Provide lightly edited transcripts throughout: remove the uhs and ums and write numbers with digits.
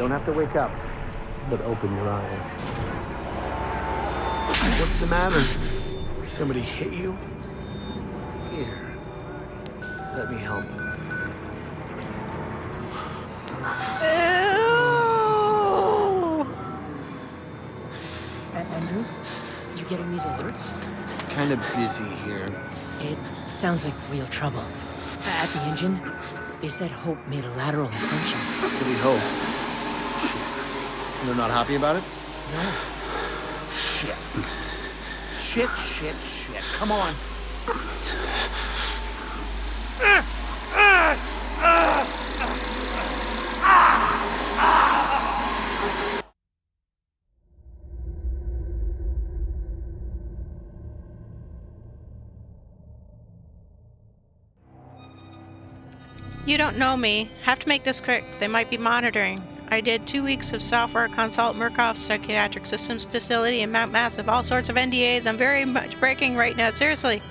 don't have to wake up, but open your eyes. What's the matter? Somebody hit you? Here. Let me help. Andrew, you getting these alerts? Kind of busy here. It sounds like real trouble. At the engine, they said Hope made a lateral ascension. What do we hope? They're not happy about it? No. Shit. Shit. Come on. You don't know me. Have to make this quick. They might be monitoring. I did 2 weeks of software consult Murkoff's psychiatric systems facility in Mount Massive. All sorts of NDAs. I'm very much breaking right now. Seriously.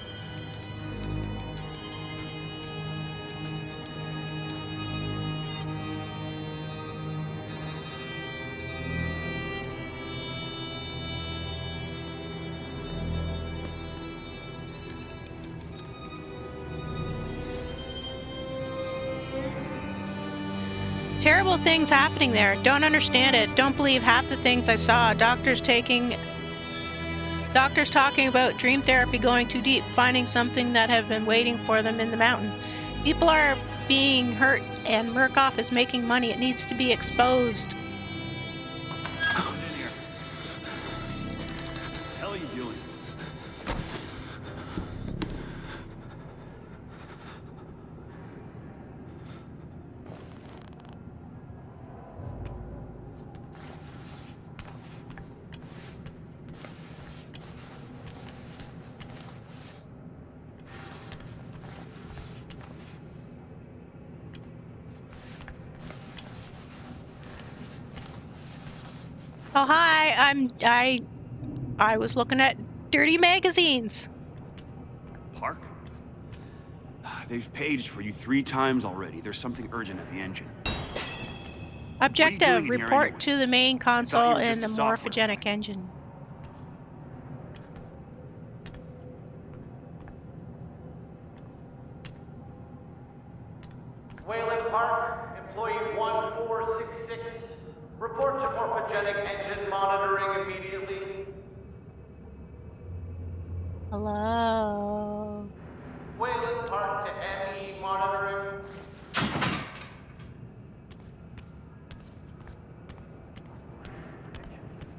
Terrible things happening there. Don't understand it. Don't believe half the things I saw. Doctors talking about dream therapy going too deep, finding something that have been waiting for them in the mountain. People are being hurt and Murkoff is making money. It needs to be exposed. Get in here. What the hell are you doing? Oh, hi. I was looking at dirty magazines. Park? They've paged for you 3 times already. There's something urgent at the engine. Objective, doing in here report anyway? to the main thought you console were in just the a software morphogenic guy. engine. Wayland Park, employee 1466. Report to morphogenic engine monitoring immediately. Hello. Wayland Park to ME monitoring.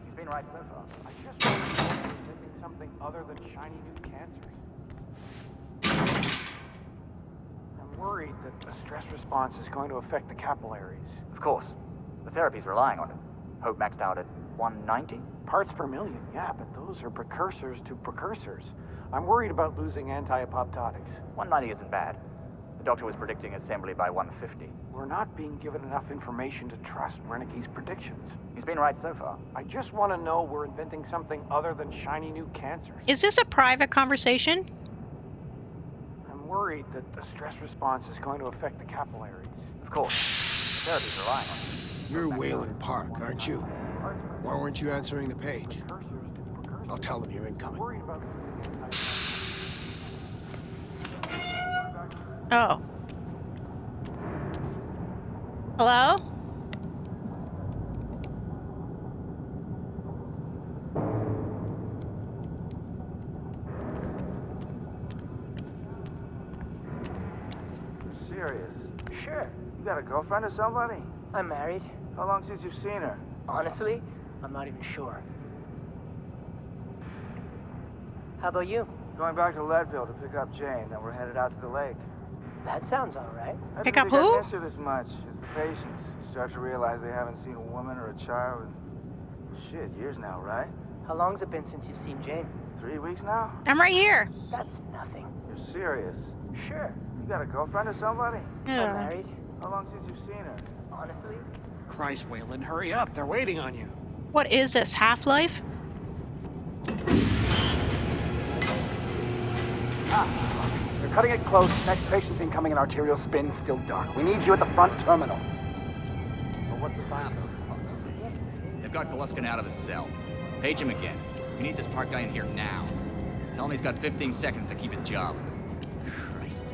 He's been right so far. I just want to know if he's missing something other than shiny new cancers. I'm worried that the stress response is going to affect the capillaries. Of course. The therapy's relying on it. Hope maxed out at 190? Parts per million, yeah, but those are precursors to precursors. I'm worried about losing anti-apoptotics. 190 isn't bad. The doctor was predicting assembly by 150. We're not being given enough information to trust Reneke's predictions. He's been right so far. I just want to know we're inventing something other than shiny new cancers. Is this a private conversation? I'm worried that the stress response is going to affect the capillaries. Of course. The therapy's relying on it. You're Wayland Park, aren't you? Why weren't you answering the page? I'll tell them you're incoming. Worried about Oh. Hello? Serious? Sure. You got a girlfriend or somebody? I'm married. How long since you've seen her? Honestly, I'm not even sure. How about you? Going back to Leadville to pick up Jane, then we're headed out to the lake. That sounds all right. I Pick didn't up think who? I miss her this much. It's the patients. You start to realize they haven't seen a woman or a child in, shit, years now, right? How long's it been since you've seen Jane? 3 weeks now? I'm right here. That's nothing. You're serious? Sure. You got a girlfriend or somebody? I'm Yeah. married. How long since you've seen her? Honestly, Christ, Wayland, hurry up. They're waiting on you. What is this, Half-Life? They're cutting it close. Next patient's incoming in arterial spin, still dark. We need you at the front terminal. Well, what's the plan? got Gluskin out of the cell. Page him again. We need this Park guy in here now. Tell him he's got 15 seconds to keep his job. Christ.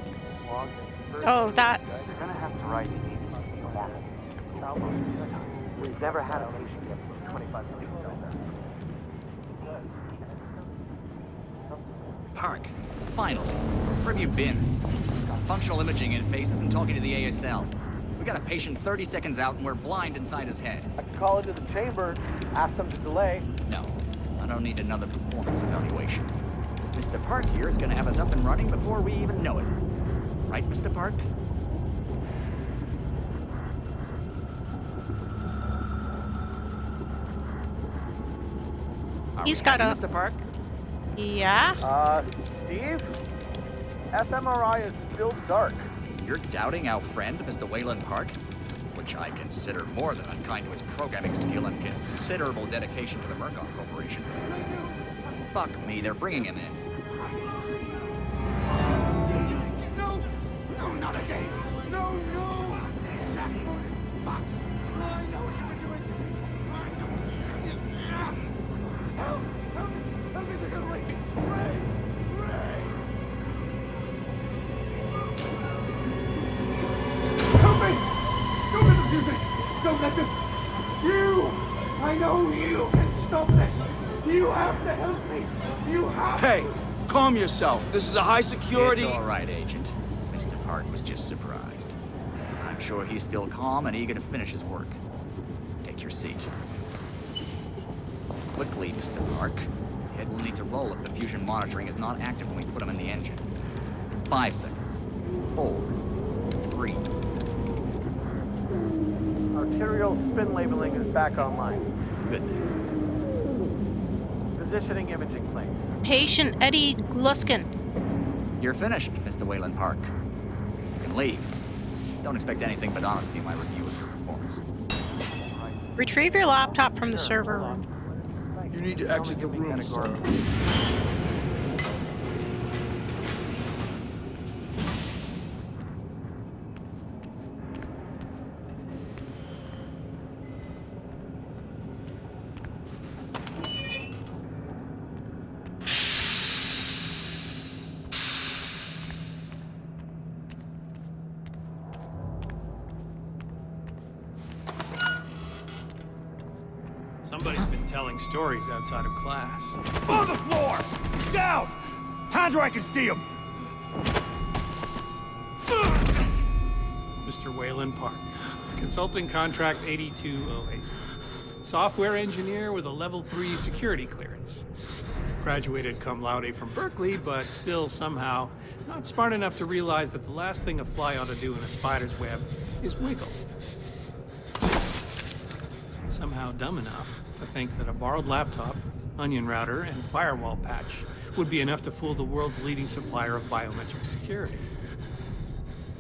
Oh, that. You're gonna have to write in normal. We've never had a patient get 25 million. Park, finally. Where have you been? Functional imaging interface isn't talking to the ASL. We got a patient 30 seconds out and we're blind inside his head. I can call into the chamber, ask them to delay. No, I don't need another performance evaluation. Mr. Park here is gonna have us up and running before we even know it. Right, Mr. Park? He's got a. Mr. Park? Yeah? Steve? fMRI is still dark. You're doubting our friend, Mr. Wayland Park? Which I consider more than unkind to his programming skill and considerable dedication to the Murkoff Corporation. Fuck me, they're bringing him in. No! No, not again! No, no! Fox! I know what you're doing to me! Help! Help me! Help me! They're gonna rape me! Ray! Ray! Help me! Don't let them do this! Don't let them! You! I know you can stop this! You have to help me! You have Hey, calm yourself. This is a high security... It's all right, Agent. Mr. Park was just surprised. I'm sure he's still calm and eager to finish his work. Take your seat. Quickly, Mr. Park. Head will need to roll if the fusion monitoring is not active when we put him in the engine. 5 seconds. 4, 3. Arterial spin labeling is back online. Good. Positioning imaging planes. Patient Eddie Gluskin. You're finished, Mr. Wayland Park. You can leave. Don't expect anything but honesty in my review of your performance. Retrieve your laptop from the server room. You need to exit the room, sir. Somebody's been telling stories outside of class. On the floor! Down! Hands where I can see him! Mr. Wayland Park, consulting contract 8208. Software engineer with a level 3 security clearance. Graduated cum laude from Berkeley, but still somehow not smart enough to realize that the last thing a fly ought to do in a spider's web is wiggle. Somehow dumb enough to think that a borrowed laptop, onion router, and firewall patch would be enough to fool the world's leading supplier of biometric security.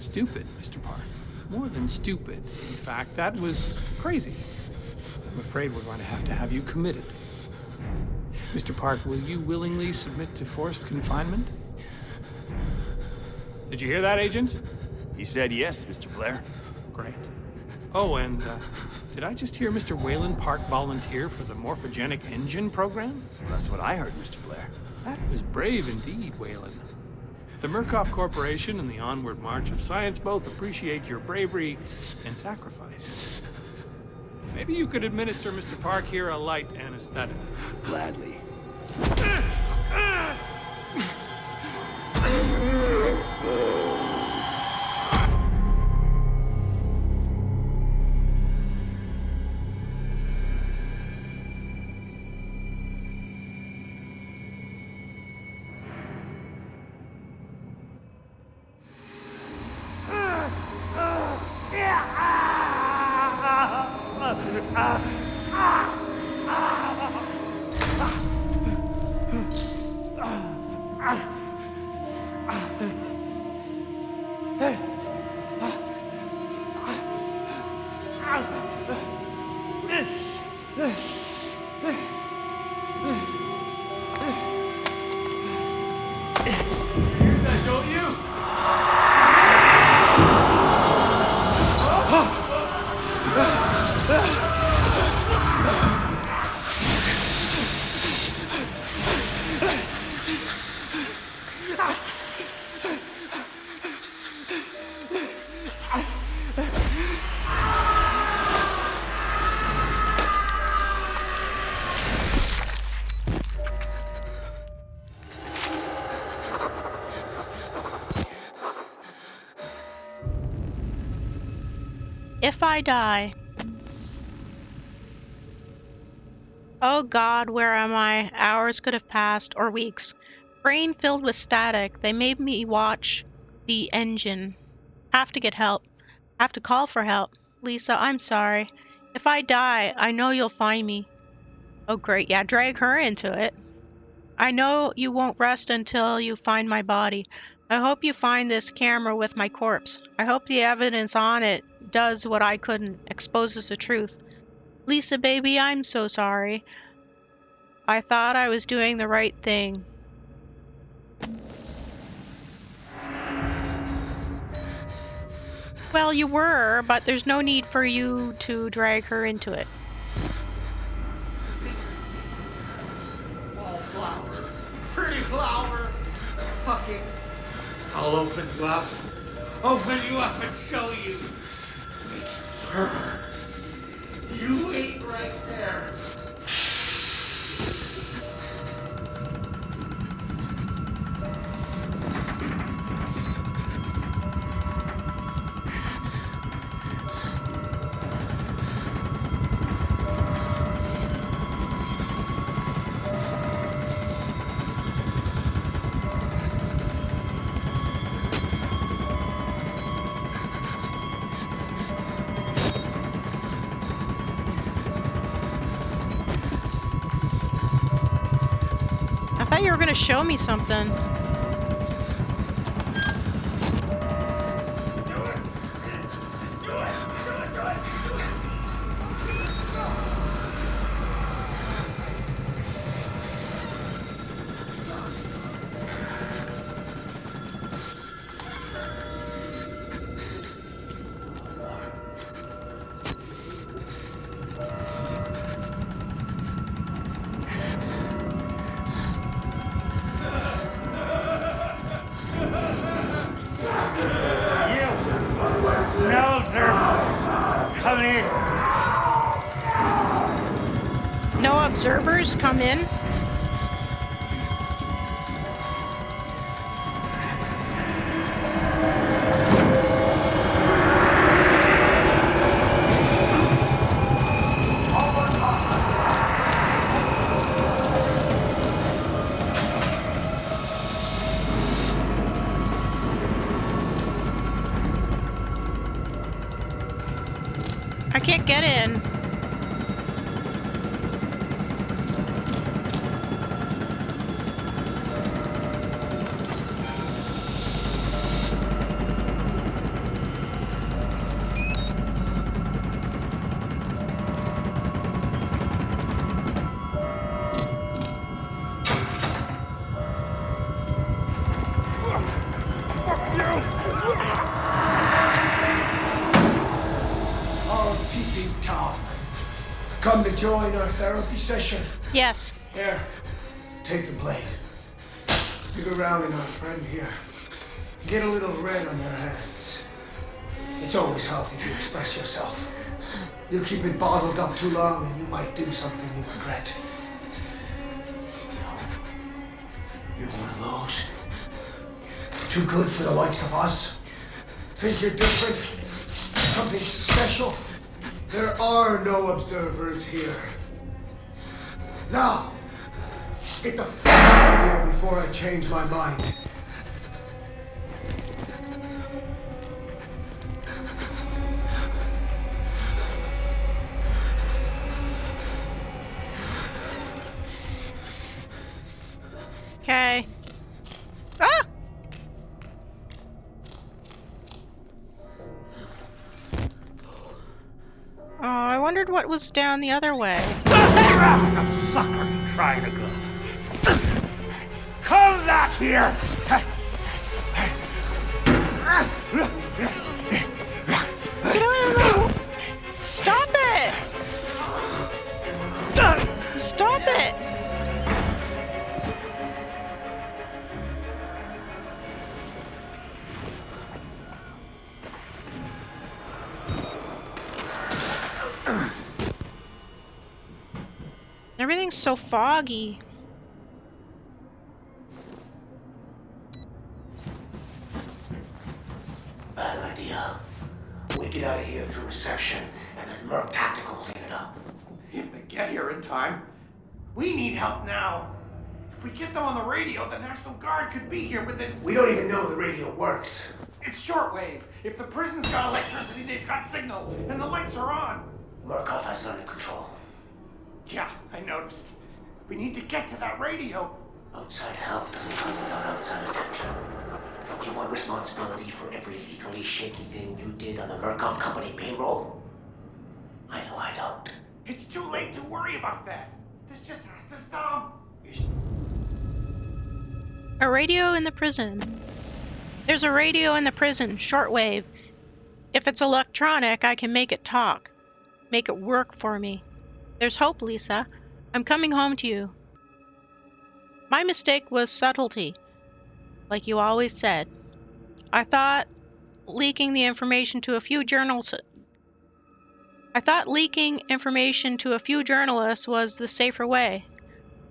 Stupid, Mr. Park. More than stupid. In fact, that was crazy. I'm afraid we're going to have you committed. Mr. Park, will you willingly submit to forced confinement? Did you hear that, Agent? He said yes, Mr. Blair. Great. Oh, and did I just hear Mr. Wayland Park volunteer for the morphogenic engine program? That's what I heard, Mr. Blair. That was brave indeed, Wayland. The Murkoff Corporation and the onward march of science both appreciate your bravery and sacrifice. Maybe you could administer Mr. Park here a light anesthetic. Gladly. If I die. Oh God, where am I? Hours could have passed, or weeks. Brain filled with static. They made me watch the engine. Have to get help. Have to call for help. Lisa, I'm sorry. If I die, I know you'll find me. Oh great, yeah, drag her into it. I know you won't rest until you find my body. I hope you find this camera with my corpse. I hope the evidence on it does what I couldn't, exposes the truth. Lisa, baby, I'm so sorry. I thought I was doing the right thing. Well, you were, but there's no need for you to drag her into it. Wallflower. Pretty flower. Fucking. I'll open you up. Open you up and show you. Make you purr. You wait right there. I thought you were gonna show me something. No observers come in. I can't get in. Come to join our therapy session? Yes. Here, take the blade. Dig around in our friend here. Get a little red on your hands. It's always healthy to express yourself. You keep it bottled up too long and you might do something you regret. No. You're one of those. Too good for the likes of us. Think you're different? Something special? There are no observers here. Now, get the f*** out of here before I change my mind. Okay. Ah! Oh, I wondered what was down the other way. Where the fuck are you trying to go? Come back here! Get out! Stop it! Stop it! Everything's so foggy. Bad idea. We get out of here through reception, and then Merc Tactical clean it up. If they get here in time. We need help now. If we get them on the radio, the National Guard could be here within... We don't even know the radio works. It's shortwave. If the prison's got electricity, they've got signal, and the lights are on. Murkoff has it under control. Yeah, I noticed. We need to get to that radio. Outside help doesn't come without outside attention. You want responsibility for every legally shaky thing you did on the Murkoff Company payroll? I know I don't. It's too late to worry about that. This just has to stop. A radio in the prison. There's a radio in the prison, shortwave. If it's electronic, I can make it talk. Make it work for me. There's hope, Lisa. I'm coming home to you. My mistake was subtlety, like you always said. I thought leaking information to a few journalists was the safer way.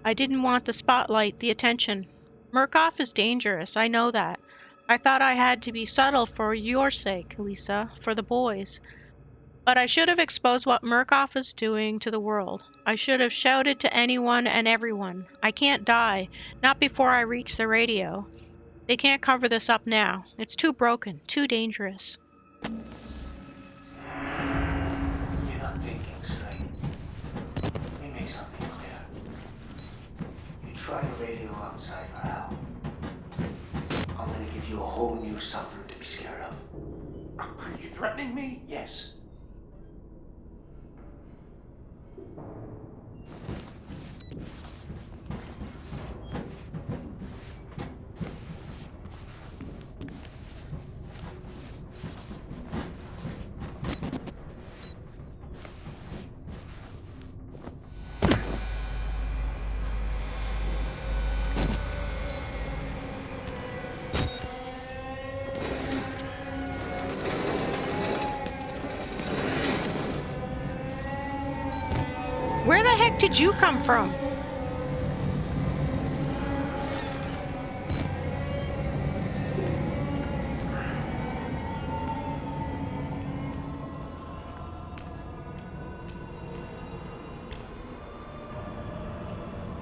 I didn't want the spotlight, the attention. Murkoff is dangerous, I know that. I thought I had to be subtle for your sake, Lisa, for the boys. But I should have exposed what Murkoff is doing to the world. I should have shouted to anyone and everyone. I can't die, not before I reach the radio. They can't cover this up now. It's too broken, too dangerous. You're not thinking straight. Let me make something clear. You try the radio outside for help. I'm gonna give you a whole new something to be scared of. Are you threatening me? Yes. Where the heck did you come from?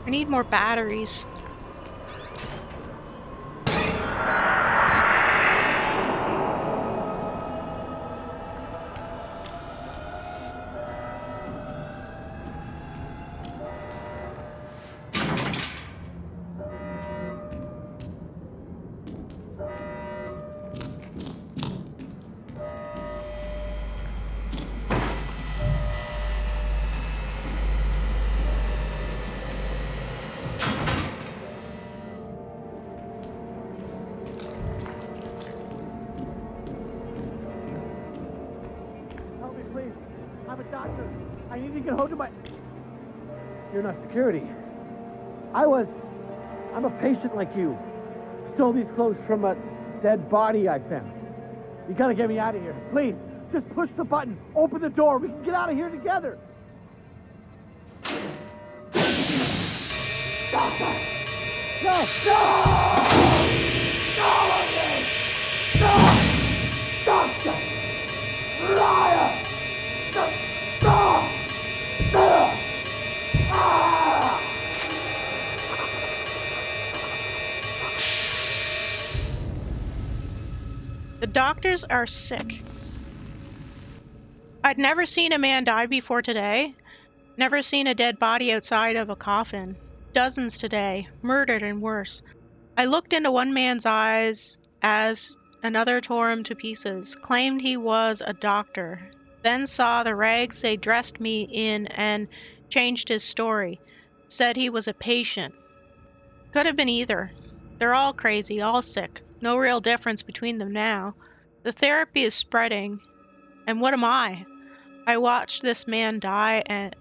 I need more batteries. I need to get hold of my... You're not security. I'm a patient like you. Stole these clothes from a dead body I found. You gotta get me out of here. Please, just push the button. Open the door. We can get out of here together. Doctor! No! No! No! No! Doctor! Liar! Stop! Ah! The doctors are sick. I'd never seen a man die before today. Never seen a dead body outside of a coffin. Dozens today, murdered and worse. I looked into one man's eyes as another tore him to pieces, claimed he was a doctor, then saw the rags they dressed me in and changed his story, said he was a patient. Could have been either. They're all crazy, all sick. No real difference between them now. The therapy is spreading. And what am I? I watched this man die and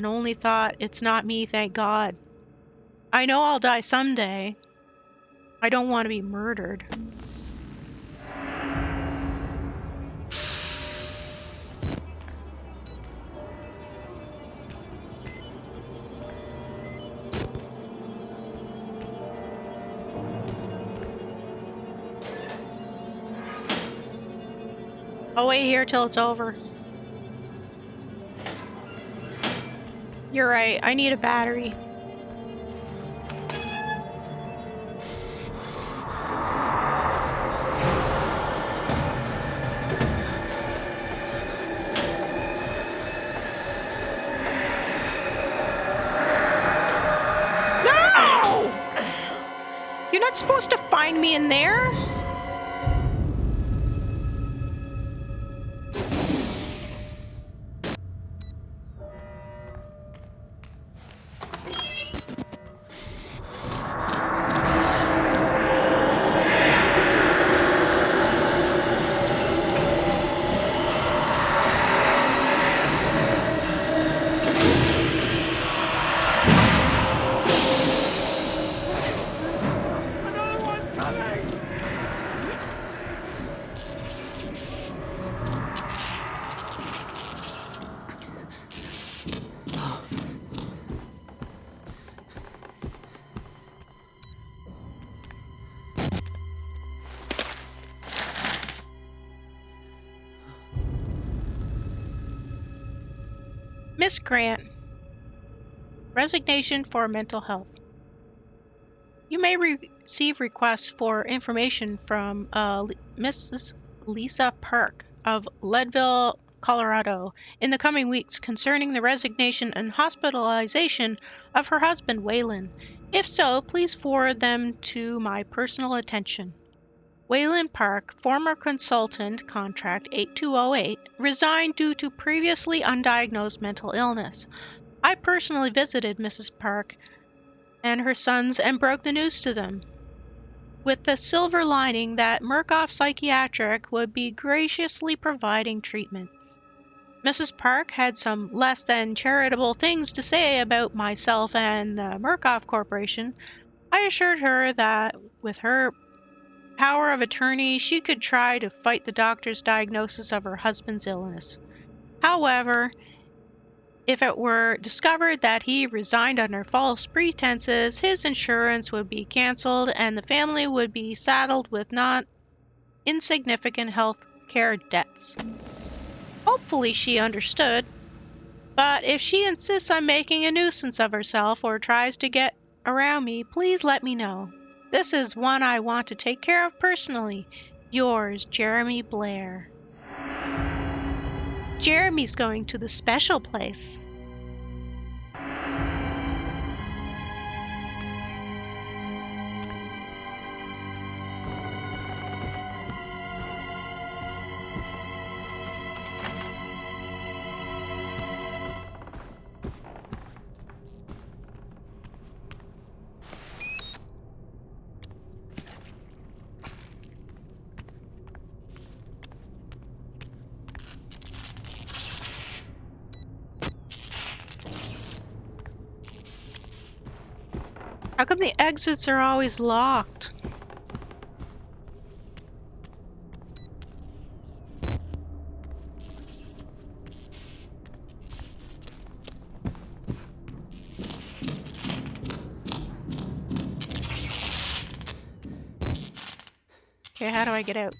only thought, it's not me, thank God. I know I'll die someday. I don't want to be murdered. I'll wait here till it's over. You're right, I need a battery. No! You're not supposed to find me in there? Miss Grant. Resignation for mental health. You may receive requests for information from Mrs. Lisa Park of Leadville, Colorado, in the coming weeks concerning the resignation and hospitalization of her husband, Waylon. If so, please forward them to my personal attention. Waylon Park, former consultant, contract 8208, resigned due to previously undiagnosed mental illness. I personally visited Mrs. Park and her sons and broke the news to them, with the silver lining that Murkoff Psychiatric would be graciously providing treatment. Mrs. Park had some less than charitable things to say about myself and the Murkoff Corporation. I assured her that with her power of attorney, she could try to fight the doctor's diagnosis of her husband's illness. However, if it were discovered that he resigned under false pretenses, his insurance would be canceled and the family would be saddled with not insignificant health care debts. Hopefully she understood, but if she insists on making a nuisance of herself or tries to get around me, please let me know. This is one I want to take care of personally. Yours, Jeremy Blair. Jeremy's going to the special place. How come the exits are always locked? Okay, how do I get out?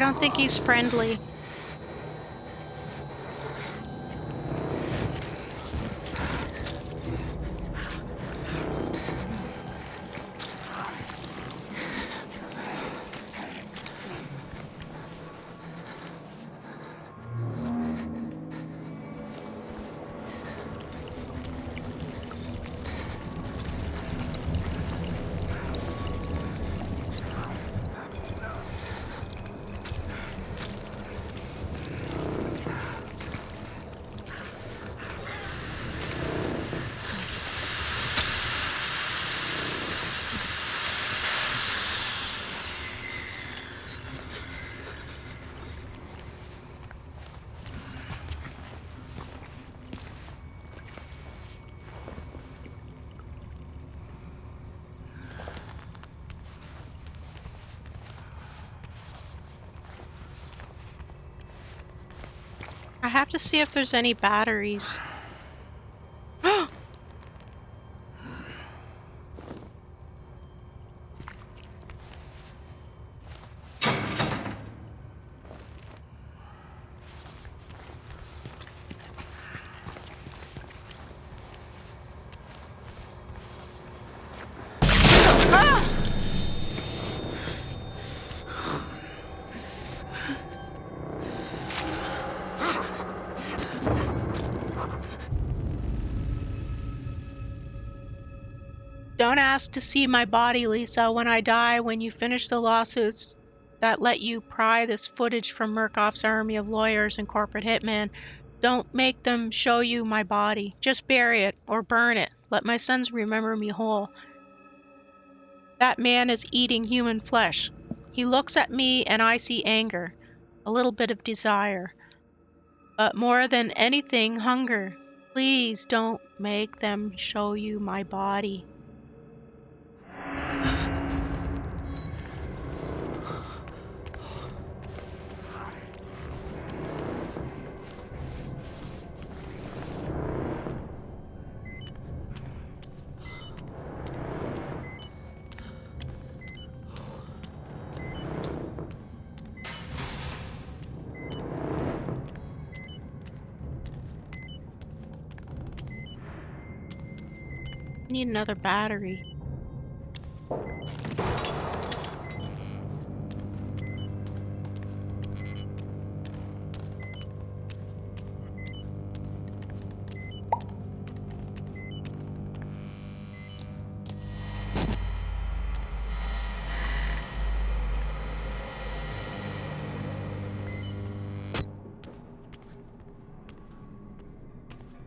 don't think he's friendly. I have to see if there's any batteries. Don't ask to see my body, Lisa, when I die, when you finish the lawsuits that let you pry this footage from Murkoff's army of lawyers and corporate hitmen. Don't make them show you my body. Just bury it or burn it. Let my sons remember me whole. That man is eating human flesh. He looks at me and I see anger, a little bit of desire, but more than anything, hunger. Please don't make them show you my body. Need another battery.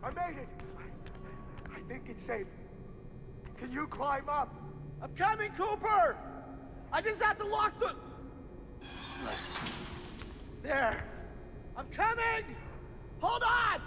I made it! I think it's safe. Can you climb up? I'm coming, Cooper! I just have to lock the... There. I'm coming! Hold on!